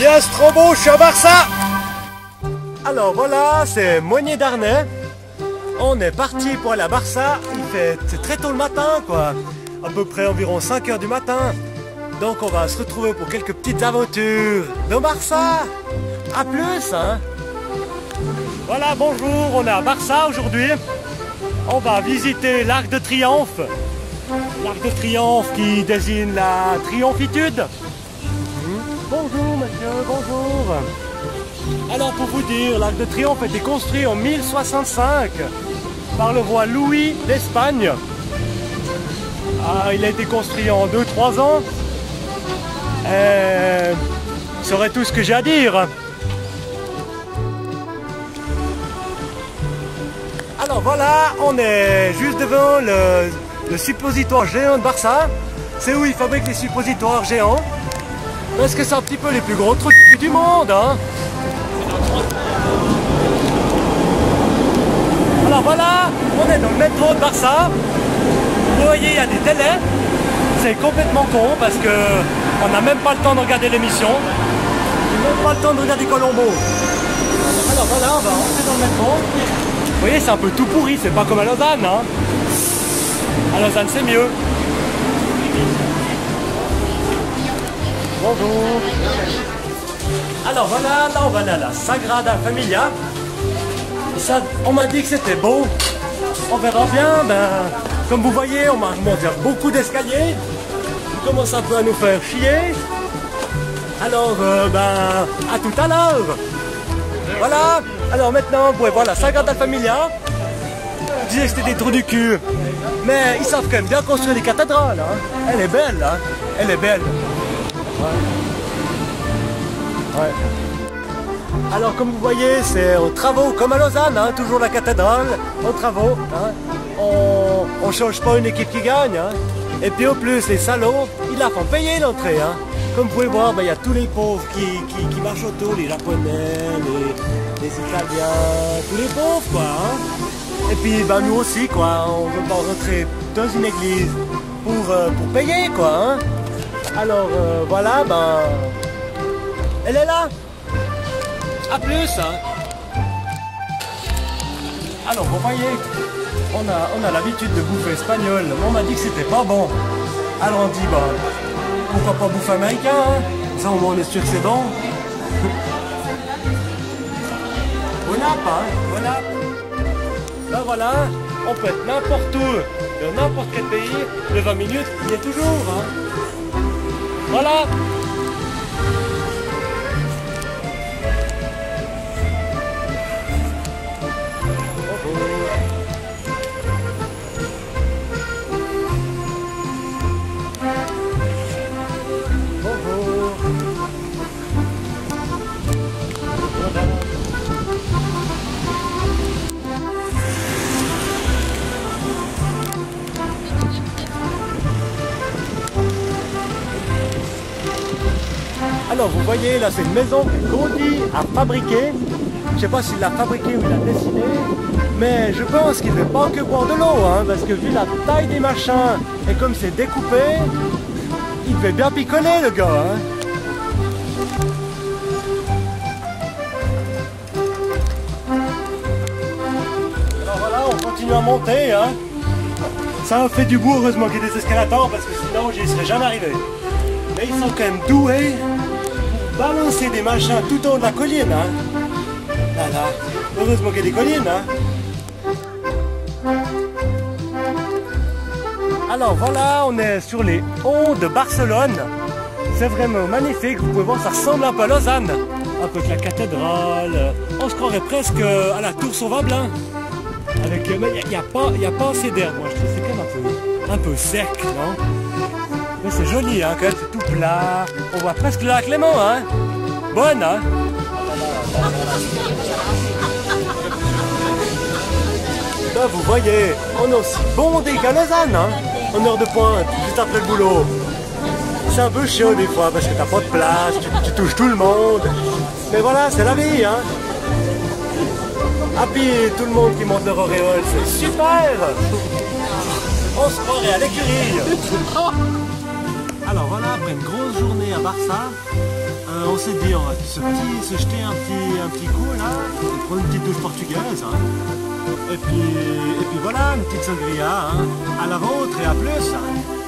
Bien Strobo, je suis à Barça. Alors voilà, c'est Moigné d'Arnais. On est parti pour aller à Barça. C'est très tôt le matin, quoi. À peu près environ 5 h du matin. Donc on va se retrouver pour quelques petites aventures dans Barça. A plus, hein. Voilà, bonjour, on est à Barça aujourd'hui. On va visiter l'Arc de Triomphe. L'Arc de Triomphe qui désigne la triomphitude. Bonjour monsieur, bonjour. Alors pour vous dire, l'Arc de Triomphe a été construit en 1065 par le roi Louis d'Espagne. Il a été construit en 2-3 ans. Vous saurez tout ce que j'ai à dire. Alors voilà, on est juste devant le suppositoire géant de Barça. C'est où ils fabriquent les suppositoires géants. Parce que c'est un petit peu les plus gros trucs du monde, hein. Alors voilà, on est dans le métro de Barça. Vous voyez, il y a des télés. C'est complètement con parce que on n'a même pas le temps de regarder l'émission. On n'a même pas le temps de regarder Colombo. Alors voilà, on va rentrer dans le métro. Vous voyez, c'est un peu tout pourri, c'est pas comme à Lausanne, hein. À Lausanne, c'est mieux. Bonjour. Alors voilà, là on va aller à la Sagrada Familia. Ça, on m'a dit que c'était beau. On verra bien. Comme vous voyez, on m'a remonté beaucoup d'escaliers. Il commence un peu à nous faire chier. Alors, à tout à l'heure. Voilà. Alors maintenant, vous pouvez voir la Sagrada Familia. Je disais que c'était des trous du cul. Mais ils savent quand même bien construire des cathédrales, hein. Elle est belle, hein. Elle est belle. Ouais. Alors comme vous voyez, c'est aux travaux comme à Lausanne, hein, toujours la cathédrale, aux travaux. Hein. On ne change pas une équipe qui gagne. Hein. Et puis au plus, les salauds, ils la font payer l'entrée. Hein. Comme vous pouvez voir, il y a tous les pauvres qui marchent autour, les Japonais, les Italiens, tous les pauvres quoi. Hein. Et puis nous aussi quoi, on ne veut pas rentrer dans une église pour payer quoi. Hein. Alors voilà, elle est là. A plus, hein. Alors vous voyez, on a l'habitude de bouffer espagnol. On m'a dit que c'était pas bon. Alors on dit pourquoi pas bouffer américain, hein. Ça au moins on est sûr que c'est bon. Voilà pas, hein. Voilà. Ben voilà, on peut être n'importe où, dans n'importe quel pays, de 20 minutes, il y est toujours, hein. Voilà. Alors vous voyez là c'est une maison que Gaudi a fabriquée. Je ne sais pas s'il l'a fabriquée ou il l'a dessinée, mais je pense qu'il ne veut pas que boire de l'eau, hein, parce que vu la taille des machins et comme c'est découpé, il fait bien picoler le gars. Hein. Alors voilà, on continue à monter. Hein. Ça a fait du goût, heureusement qu'il y a des escalators, parce que sinon j'y serais jamais arrivé. Mais ils sont quand même doués. Balancer des machins tout en haut de la colline, hein. Là, heureusement qu'il y a des collines, hein. Alors voilà, on est sur les hauts de Barcelone. C'est vraiment magnifique, vous pouvez voir, ça ressemble un peu à Lausanne. Un peu que la cathédrale, on se croirait presque à la Tour Sauvablin. Avec, mais il n'y a pas assez d'air, moi je trouve, c'est quand même un peu sec, non? Mais c'est joli, hein, quand même, c'est tout plat. On voit presque le lac Léman, hein. Bonne, hein. Là, vous voyez, on est aussi bondé qu'à Lausanne, hein. En heure de pointe, juste après le boulot. C'est un peu chaud des fois, parce que t'as pas de place, tu touches tout le monde. Mais voilà, c'est la vie, hein. Ah, puis tout le monde qui monte leur auréole, c'est super. On se croirait à l'écurie. Alors voilà, après une grosse journée à Barça, on s'est dit on va se jeter un petit coup là, et prendre une petite douche portugaise. Hein. Et puis voilà, une petite sangria, hein. À la vôtre et à plus. Hein.